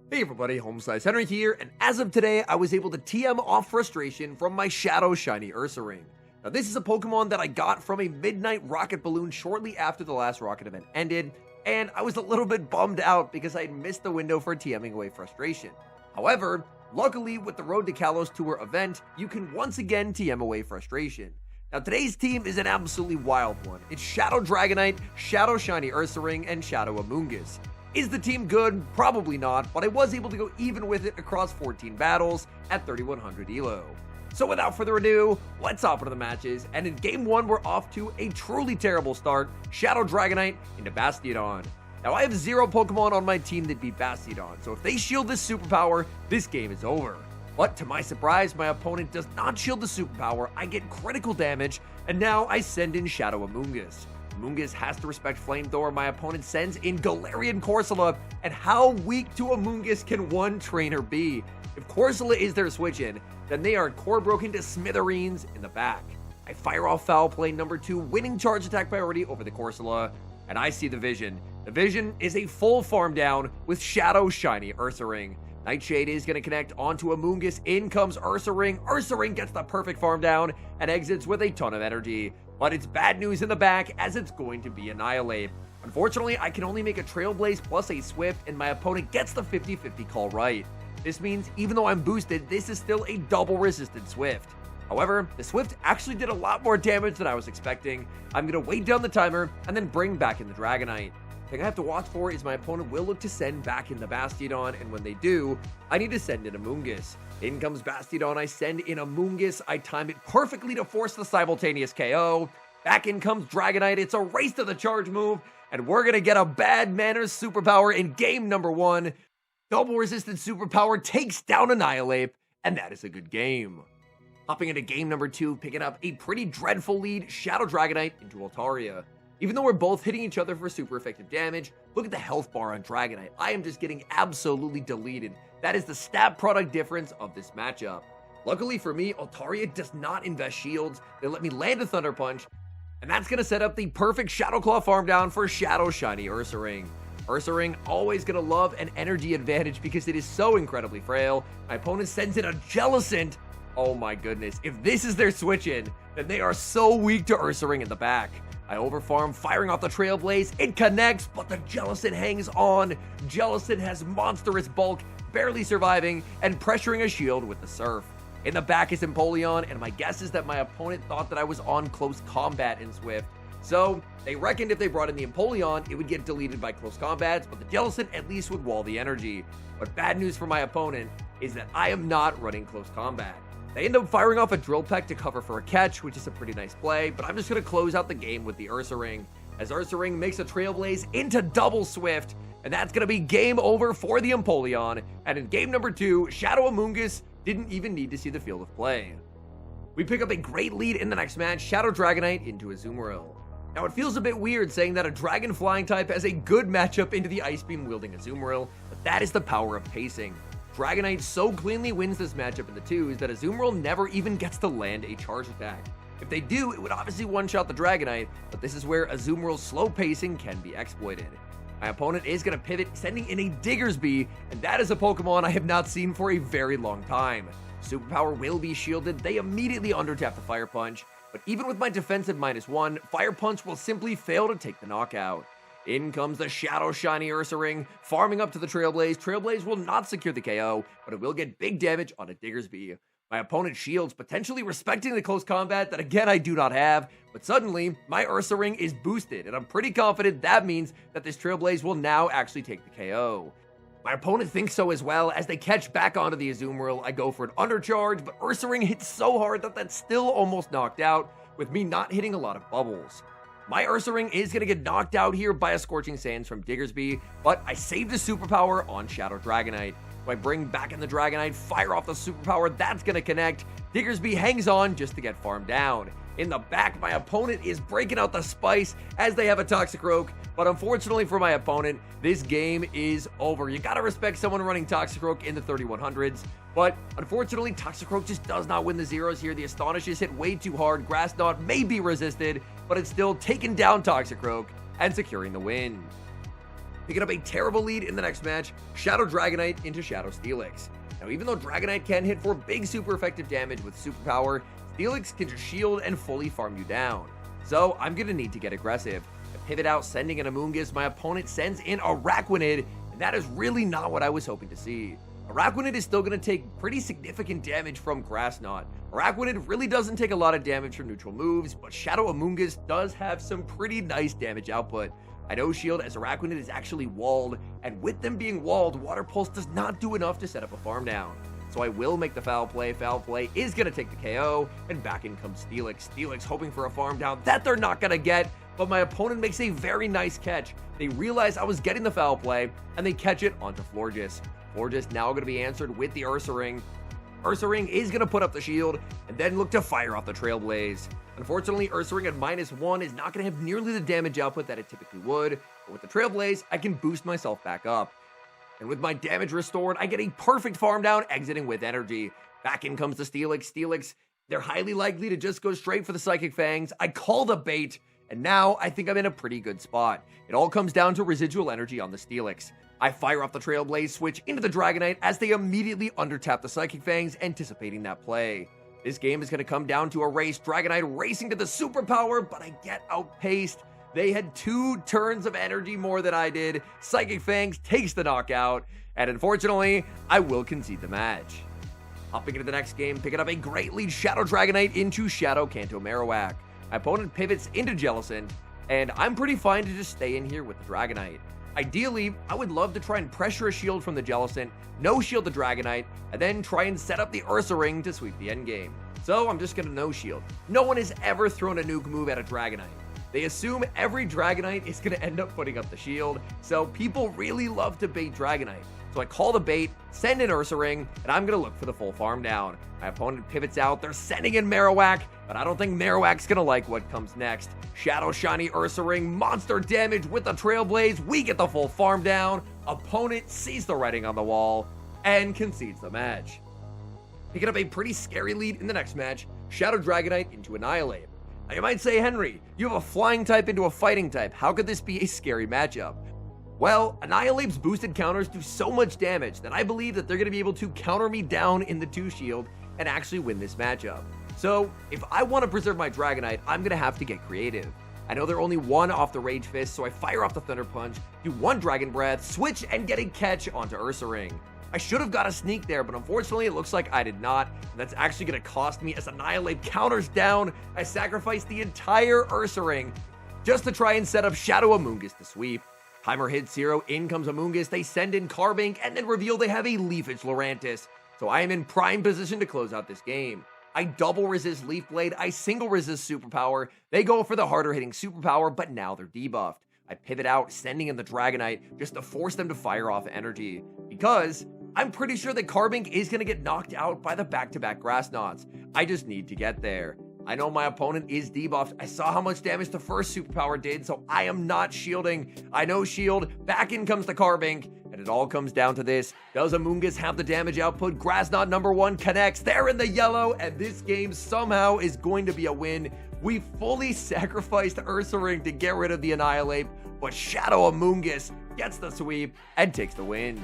Hey everybody, HomeSliceHenry here, and as of today, I was able to TM off frustration from my Shadow Shiny Ursaring. Now this is a Pokemon that I got from a Midnight Rocket Balloon shortly after the last Rocket event ended, and I was a little bit bummed out because I had missed the window for TMing away frustration. However, luckily with the Road to Kalos Tour event, you can once again TM away frustration. Now today's team is an absolutely wild one. It's Shadow Dragonite, Shadow Shiny Ursaring, and Shadow Amoonguss. Is the team good? Probably not, but I was able to go even with it across 14 battles at 3100 ELO. So without further ado, let's hop into the matches, and in game 1 we're off to a truly terrible start, Shadow Dragonite into Bastiodon. Now I have 0 Pokemon on my team that beat Bastiodon, so if they shield this superpower, this game is over. But to my surprise, my opponent does not shield the superpower, I get critical damage, and now I send in Shadow Amoonguss. Amoonguss has to respect Flamethrower. My opponent sends in Galarian Corsola, and how weak to Amoonguss can one trainer be? If Corsola is their switch-in, then they are core broken to smithereens in the back. I fire off Foul Play number 2, winning charge attack priority over the Corsola, and I see the vision. The vision is a full farm down with Shadow Shiny Ursaring. Nightshade is going to connect onto Amoonguss. In comes Ursaring. Ursaring gets the perfect farm down and exits with a ton of energy. But it's bad news in the back as it's going to be Annihilate. Unfortunately, I can only make a Trailblaze plus a Swift, and my opponent gets the 50-50 call right. This means even though I'm boosted, this is still a double resisted Swift. However, the Swift actually did a lot more damage than I was expecting. I'm going to wait down the timer and then bring back in the Dragonite. The thing I have to watch for is my opponent will look to send back in the Bastiodon, and when they do, I need to send in Amoonguss. In comes Bastiodon, I send in Amoonguss, I time it perfectly to force the simultaneous KO. Back in comes Dragonite, it's a race to the charge move, and we're gonna get a bad manners superpower in game number 1. Double resistant superpower takes down Annihilate, and that is a good game. Hopping into game number 2, picking up a pretty dreadful lead, Shadow Dragonite into Altaria. Even though we're both hitting each other for super effective damage, look at the health bar on Dragonite. I am just getting absolutely deleted. That is the stat product difference of this matchup. Luckily for me, Altaria does not invest shields. They let me land a Thunder Punch, and that's going to set up the perfect Shadow Claw farm down for Shadow Shiny Ursaring. Ursaring always going to love an energy advantage because it is so incredibly frail. My opponent sends in a Jellicent. Oh my goodness, if this is their switch-in, then they are so weak to Ursaring in the back. I overfarm, firing off the Trailblaze, it connects, but the Jellicent hangs on. Jellicent has monstrous bulk, barely surviving, and pressuring a shield with the Surf. In the back is Empoleon, and my guess is that my opponent thought that I was on close combat in Swift. So, they reckoned if they brought in the Empoleon, it would get deleted by close combats, but the Jellicent at least would wall the energy. But bad news for my opponent is that I am not running close combat. They end up firing off a Drill Peck to cover for a catch, which is a pretty nice play, but I'm just going to close out the game with the Ursaring, as Ursaring makes a Trailblaze into double Swift, and that's going to be game over for the Empoleon, and in game number 2, Shadow Amoonguss didn't even need to see the field of play. We pick up a great lead in the next match, Shadow Dragonite into Azumarill. Now it feels a bit weird saying that a Dragon Flying type has a good matchup into the Ice Beam wielding Azumarill, but that is the power of pacing. Dragonite so cleanly wins this matchup in the 2s that Azumarill never even gets to land a charge attack. If they do, it would obviously one-shot the Dragonite, but this is where Azumarill's slow pacing can be exploited. My opponent is going to pivot, sending in a Diggersby, and that is a Pokemon I have not seen for a very long time. Superpower will be shielded, they immediately undertap the Fire Punch, but even with my defensive -1, Fire Punch will simply fail to take the knockout. In comes the Shadow Shiny Ursaring, farming up to the Trailblaze. Trailblaze will not secure the KO, but it will get big damage on a Diggersby. My opponent shields, potentially respecting the close combat that again I do not have, but suddenly my Ursaring is boosted, and I'm pretty confident that means that this Trailblaze will now actually take the KO. My opponent thinks so as well. As they catch back onto the Azumarill, I go for an undercharge, but Ursaring hits so hard that that's still almost knocked out, with me not hitting a lot of bubbles. My Ursaring is going to get knocked out here by a Scorching Sands from Diggersby, but I saved the superpower on Shadow Dragonite. So I bring back in the Dragonite, fire off the superpower, that's going to connect. Diggersby hangs on just to get farmed down. In the back, my opponent is breaking out the spice as they have a Toxicroak, but unfortunately for my opponent, this game is over. You gotta respect someone running Toxicroak in the 3100s, but unfortunately, Toxicroak just does not win the zeros here. The Astonish is hit way too hard. Grass Knot may be resisted, but it's still taken down Toxicroak and securing the win. Picking up a terrible lead in the next match, Shadow Dragonite into Shadow Steelix. Now, even though Dragonite can hit for big super effective damage with superpower, Steelix can just shield and fully farm you down. So I'm going to need to get aggressive. I pivot out, sending an Amoonguss. My opponent sends in Araquanid, and that is really not what I was hoping to see. Araquanid is still going to take pretty significant damage from Grass Knot. Araquanid really doesn't take a lot of damage from neutral moves, but Shadow Amoonguss does have some pretty nice damage output. I no shield as Araquanid is actually walled, and with them being walled, Water Pulse does not do enough to set up a farm down. So I will make the foul play. Foul play is going to take the KO, and back in comes Steelix. Steelix hoping for a farm down that they're not going to get, but my opponent makes a very nice catch. They realize I was getting the foul play, and they catch it onto Florges. Florges now going to be answered with the Ursaring. Ursaring is going to put up the shield, and then look to fire off the Trailblaze. Unfortunately, Ursaring at -1 is not going to have nearly the damage output that it typically would, but with the Trailblaze, I can boost myself back up. And with my damage restored, I get a perfect farm down, exiting with energy. Back in comes the Steelix. Steelix, they're highly likely to just go straight for the Psychic Fangs. I call the bait, and now I think I'm in a pretty good spot. It all comes down to residual energy on the Steelix. I fire off the Trailblaze, switch into the Dragonite as they immediately undertap the Psychic Fangs, anticipating that play. This game is going to come down to a race. Dragonite racing to the superpower, but I get outpaced. They had 2 turns of energy more than I did. Psychic Fangs takes the knockout, and unfortunately, I will concede the match. Hopping into the next game, picking up a great lead, Shadow Dragonite into Shadow Kanto Marowak. My opponent pivots into Jellicent, and I'm pretty fine to just stay in here with the Dragonite. Ideally, I would love to try and pressure a shield from the Jellicent, no shield the Dragonite, and then try and set up the Ursaring to sweep the endgame. So I'm just going to no shield. No one has ever thrown a nuke move at a Dragonite. They assume every Dragonite is going to end up putting up the shield, so people really love to bait Dragonite. So I call the bait, send in Ursaring, and I'm going to look for the full farm down. My opponent pivots out, they're sending in Marowak, but I don't think Marowak's going to like what comes next. Shadow Shiny Ursaring, monster damage with the Trailblaze, we get the full farm down. Opponent sees the writing on the wall, and concedes the match. Picking up a pretty scary lead in the next match, Shadow Dragonite into Annihilate. Now you might say, Henry, you have a flying type into a fighting type. How could this be a scary matchup? Well, Annihilate's boosted counters do so much damage that I believe that they're going to be able to counter me down in the 2 shield and actually win this matchup. So, if I want to preserve my Dragonite, I'm going to have to get creative. I know they're only 1 off the Rage Fist, so I fire off the Thunder Punch, do 1 Dragon Breath, switch and get a catch onto Ursaring. I should have got a sneak there, but unfortunately it looks like I did not, and that's actually going to cost me as Annihilate counters down. I sacrificed the entire Ursaring just to try and set up Shadow Amoonguss to sweep. Timer hits 0, in comes Amoonguss, they send in Carbink, and then reveal they have a Leafage Lurantis. So I am in prime position to close out this game. I double resist Leaf Blade, I single resist Superpower, they go for the harder hitting Superpower, but now they're debuffed. I pivot out, sending in the Dragonite, just to force them to fire off energy, because I'm pretty sure that Carbink is going to get knocked out by the back-to-back Grass Knots. I just need to get there. I know my opponent is debuffed. I saw how much damage the first superpower did, so I am not shielding. I no shield. Back in comes the Carbink, and it all comes down to this. Does Amoonguss have the damage output? Grass Knot number 1 connects. They're in the yellow, and this game somehow is going to be a win. We fully sacrificed Ursaring to get rid of the Annihilate, but Shadow Amoonguss gets the sweep and takes the win.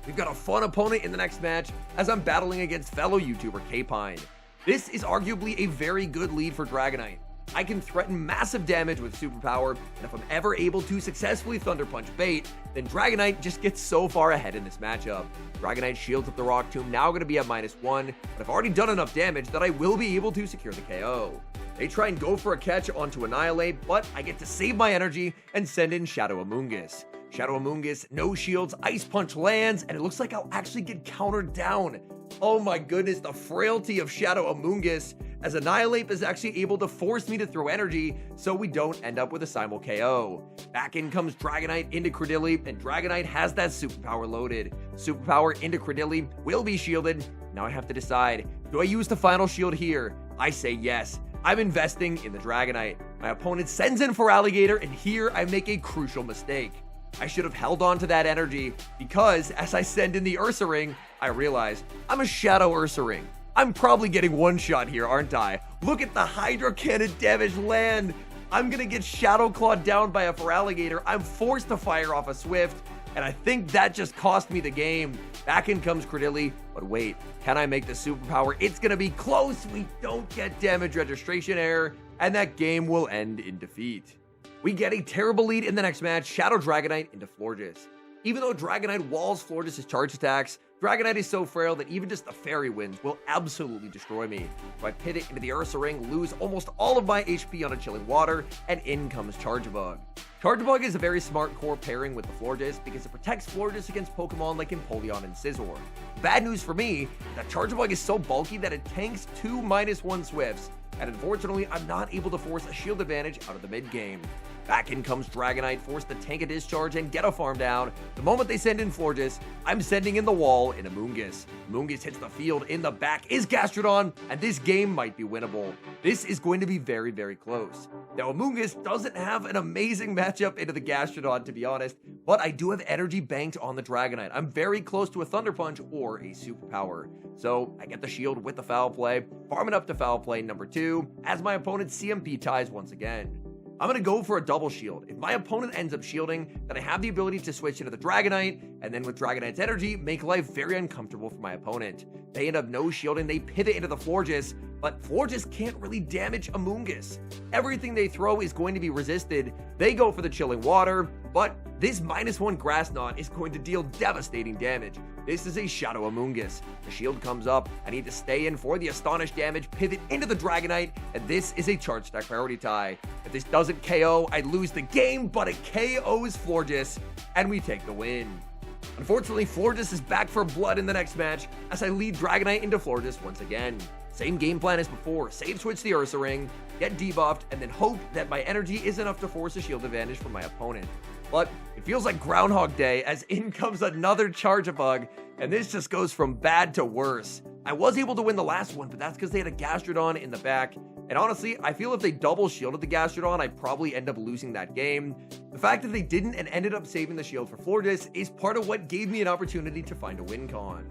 We've got a fun opponent in the next match as I'm battling against fellow YouTuber K-Pine. This is arguably a very good lead for Dragonite. I can threaten massive damage with Superpower, and if I'm ever able to successfully Thunder Punch bait, then Dragonite just gets so far ahead in this matchup. Dragonite shields up the Rock Tomb, now going to be at -1, but I've already done enough damage that I will be able to secure the KO. They try and go for a catch onto Annihilate, but I get to save my energy and send in Shadow Amoonguss. Shadow Amoonguss, no shields, Ice Punch lands, and it looks like I'll actually get countered down. Oh my goodness, the frailty of Shadow Amoonguss, as Annihilate is actually able to force me to throw energy so we don't end up with a simul KO. Back in comes Dragonite into Credilli, and Dragonite has that Superpower loaded. Superpower into Credilli will be shielded. Now I have to decide, do I use the final shield here? I say yes. I'm investing in the Dragonite. My opponent sends in for Alligator, and here I make a crucial mistake. I should have held on to that energy, because as I send in the Ursaring, I realize I'm a Shadow Ursaring. I'm probably getting one shot here, aren't I? Look at the Hydro Cannon damage land. I'm gonna get Shadow Clawed down by a Feraligatr. I'm forced to fire off a Swift, and I think that just cost me the game. Back in comes Credilli, but wait, can I make the superpower? It's gonna be close. We don't get damage registration error, and that game will end in defeat. We get a terrible lead in the next match, Shadow Dragonite into Florges. Even though Dragonite walls Florges' charge attacks, Dragonite is so frail that even just the Fairy Winds will absolutely destroy me. So I pivot into the Ursaring, lose almost all of my HP on a Chilling Water, and in comes Charjabug. Charjabug is a very smart core pairing with the Florges because it protects Florges against Pokemon like Empoleon and Scizor. Bad news for me is that Charjabug is so bulky that it tanks 2 -1 Swifts, and unfortunately, I'm not able to force a shield advantage out of the mid-game. Back in comes Dragonite, forced to tank a discharge and get a farm down. The moment they send in Florges, I'm sending in the wall in Amoonguss. Amoonguss hits the field. In the back is Gastrodon, and this game might be winnable. This is going to be very, very close. Now, Amoonguss doesn't have an amazing matchup into the Gastrodon, to be honest, but I do have energy banked on the Dragonite. I'm very close to a Thunder Punch or a Superpower. So I get the shield with the Foul Play, farm it up to Foul Play number 2, as my opponent CMP ties once again. I'm going to go for a double shield. If my opponent ends up shielding, then I have the ability to switch into the Dragonite, and then with Dragonite's energy, make life very uncomfortable for my opponent. They end up no shielding, they pivot into the Florges, but Florges can't really damage Amoonguss. Everything they throw is going to be resisted. They go for the Chilling Water, but this -1 Grass Knot is going to deal devastating damage. This is a Shadow Amoonguss. The shield comes up. I need to stay in for the Astonish damage, pivot into the Dragonite, and this is a Charge Stack priority tie. If this doesn't KO, I lose the game, but it KOs Florges, and we take the win. Unfortunately, Florges is back for blood in the next match, as I lead Dragonite into Florges once again. Same game plan as before, save switch the Ursaring, get debuffed, and then hope that my energy is enough to force a shield advantage for my opponent. But it feels like Groundhog Day, as in comes another Charjabug, and this just goes from bad to worse. I was able to win the last one, but that's because they had a Gastrodon in the back, and honestly, I feel if they double shielded the Gastrodon, I'd probably end up losing that game. The fact that they didn't and ended up saving the shield for Florges is part of what gave me an opportunity to find a win con.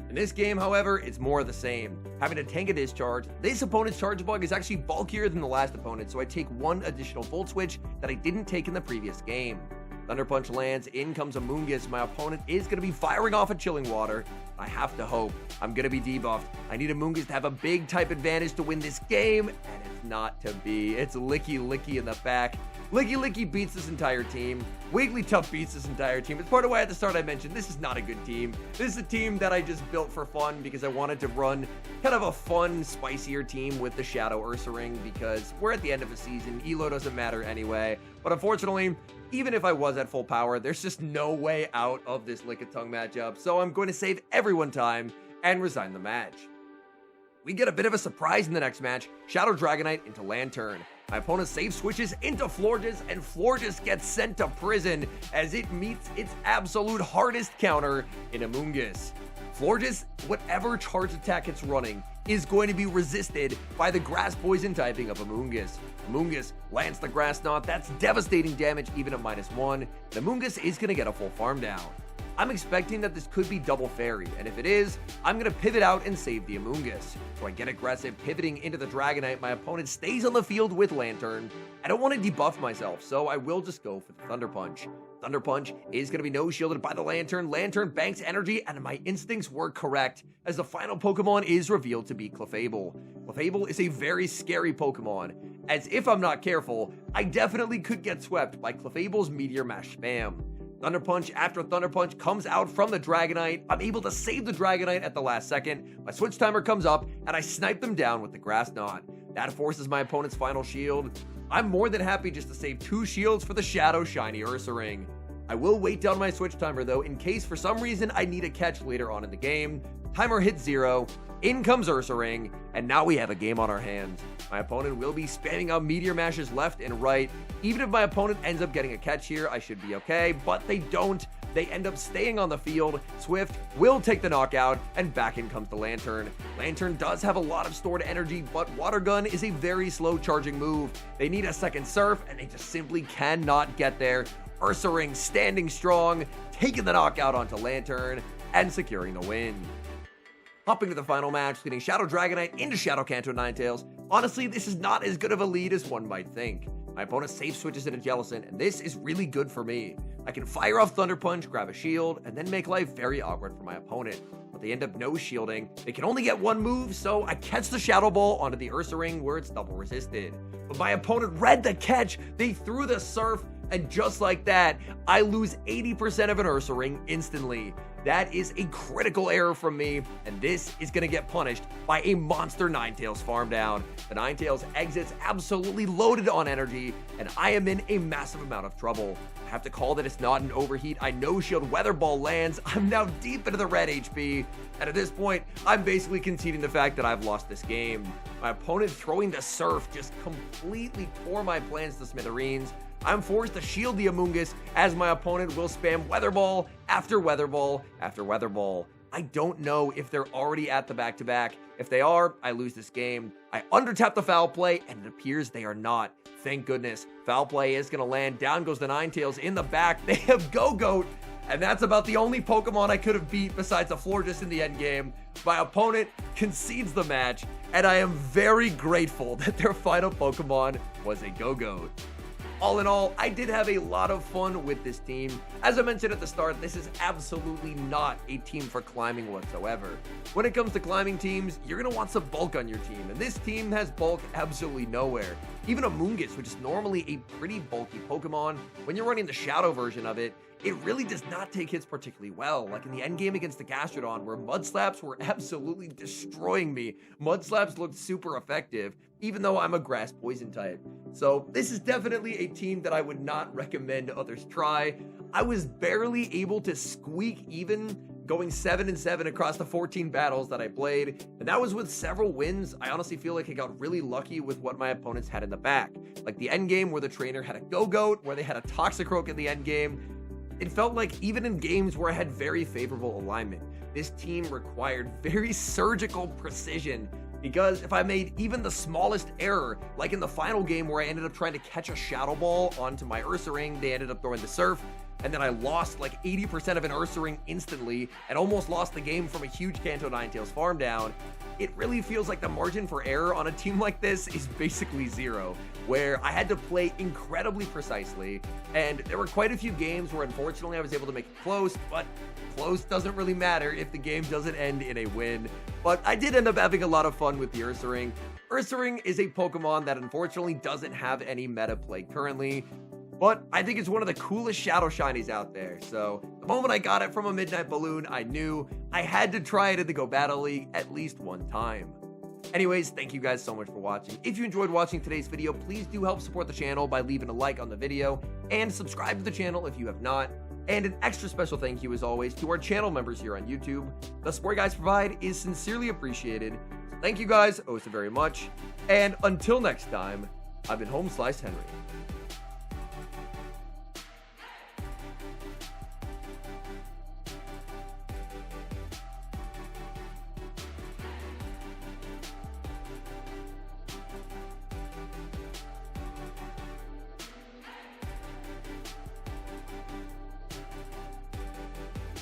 In this game, however, it's more of the same. Having to tank a discharge, this opponent's Charjabug is actually bulkier than the last opponent, so I take one additional Volt Switch that I didn't take in the previous game. Thunder Punch lands, in comes Amoonguss. My opponent is going to be firing off a Chilling Water. I have to hope. I'm going to be debuffed. I need Amoonguss to have a big type advantage to win this game, and it's not to be. It's Licky Licky in the back. Licky Licky beats this entire team. Wigglytuff beats this entire team. It's part of why at the start I mentioned this is not a good team. This is a team that I just built for fun because I wanted to run kind of a fun, spicier team with the Shadow Ursaring because we're at the end of a season. ELO doesn't matter anyway. But unfortunately, even if I was at full power, there's just no way out of this Lickitung matchup. So I'm going to save everyone time and resign the match. We get a bit of a surprise in the next match. Shadow Dragonite into Lantern. My opponent save switches into Florges, and Florges gets sent to prison as it meets its absolute hardest counter in Amoonguss. Florges, whatever charge attack it's running, is going to be resisted by the Grass Poison typing of Amoonguss. Amoonguss lands the Grass Knot. That's devastating damage even at -1. The Amoonguss is going to get a full farm down. I'm expecting that this could be double fairy, and if it is, I'm going to pivot out and save the Amoonguss. So I get aggressive, pivoting into the Dragonite. My opponent stays on the field with Lantern. I don't want to debuff myself, so I will just go for the Thunder Punch. Thunder Punch is going to be no-shielded by the Lantern. Lantern banks energy, and my instincts were correct, as the final Pokemon is revealed to be Clefable. Clefable is a very scary Pokemon, as if I'm not careful, I definitely could get swept by Clefable's Meteor Mash spam. Thunder Punch after Thunder Punch comes out from the Dragonite. I'm able to save the Dragonite at the last second. My switch timer comes up, and I snipe them down with the Grass Knot. That forces my opponent's final shield. I'm more than happy just to save 2 shields for the Shadow Shiny Ursaring. I will wait down my switch timer though, in case for some reason I need a catch later on in the game. Timer hits 0. In comes Ursaring, and now we have a game on our hands. My opponent will be spamming out Meteor Mashes left and right. Even if my opponent ends up getting a catch here, I should be okay, but they don't. They end up staying on the field. Swift will take the knockout, and back in comes the Lantern. Lantern does have a lot of stored energy, but Water Gun is a very slow charging move. They need a second Surf, and they just simply cannot get there. Ursaring standing strong, taking the knockout onto Lantern, and securing the win. Hopping to the final match, leading Shadow Dragonite into Shadow Kanto Ninetales. Honestly, this is not as good of a lead as one might think. My opponent safe switches into Jellicent, and this is really good for me. I can fire off Thunder Punch, grab a shield, and then make life very awkward for my opponent. But they end up no shielding. They can only get one move, so I catch the Shadow Ball onto the Ursaring where it's double resisted. But my opponent read the catch, they threw the Surf, and just like that, I lose 80% of an Ursaring instantly. That is a critical error from me, and this is going to get punished by a monster Ninetales farm down. The Ninetales exits absolutely loaded on energy, and I am in a massive amount of trouble. I have to call that it's not an overheat. I no shield Weather Ball lands. I'm now deep into the red HP, and at this point, I'm basically conceding the fact that I've lost this game. My opponent throwing the Surf just completely tore my plans to smithereens. I'm forced to shield the Amoonguss as my opponent will spam Weather Ball after Weather Ball after Weather Ball. I don't know if they're already at the back-to-back. If they are, I lose this game. I undertap the Foul Play, and it appears they are not. Thank goodness. Foul Play is going to land. Down goes the Ninetales in the back. They have Go-Goat, and that's about the only Pokemon I could have beat besides the Florges in the end game. My opponent concedes the match, and I am very grateful that their final Pokemon was a Go-Goat. All in all, I did have a lot of fun with this team. As I mentioned at the start, this is absolutely not a team for climbing whatsoever. When it comes to climbing teams, you're going to want some bulk on your team, and this team has bulk absolutely nowhere. Even Amoonguss, which is normally a pretty bulky Pokemon, when you're running the Shadow version of it, it really does not take hits particularly well, like in the endgame against the Gastrodon, where Mud Slaps were absolutely destroying me. Mud Slaps looked super effective, even though I'm a Grass Poison type. So this is definitely a team that I would not recommend others try. I was barely able to squeak even, going 7-7 across the 14 battles that I played, and that was with several wins. I honestly feel like I got really lucky with what my opponents had in the back, like the endgame where the trainer had a Go-Goat, where they had a Toxicroak in the endgame. It felt like even in games where I had very favorable alignment, this team required very surgical precision, because if I made even the smallest error, like in the final game where I ended up trying to catch a Shadow Ball onto my Ursaring, they ended up throwing the Surf, and then I lost like 80% of an Ursaring instantly and almost lost the game from a huge Kanto Ninetales farm down. It really feels like the margin for error on a team like this is basically zero, where I had to play incredibly precisely, and there were quite a few games where unfortunately I was able to make it close, but close doesn't really matter if the game doesn't end in a win. But I did end up having a lot of fun with the Ursaring. Ursaring is a Pokemon that unfortunately doesn't have any meta play currently, but I think it's one of the coolest Shadow Shinies out there. So the moment I got it from a Midnight Balloon, I knew I had to try it in the Go Battle League at least one time. Anyways, thank you guys so much for watching. If you enjoyed watching today's video, please do help support the channel by leaving a like on the video and subscribe to the channel if you have not. And an extra special thank you as always to our channel members here on YouTube. The support you guys provide is sincerely appreciated. So thank you guys oh so very much. And until next time, I've been HomeSliceHenry.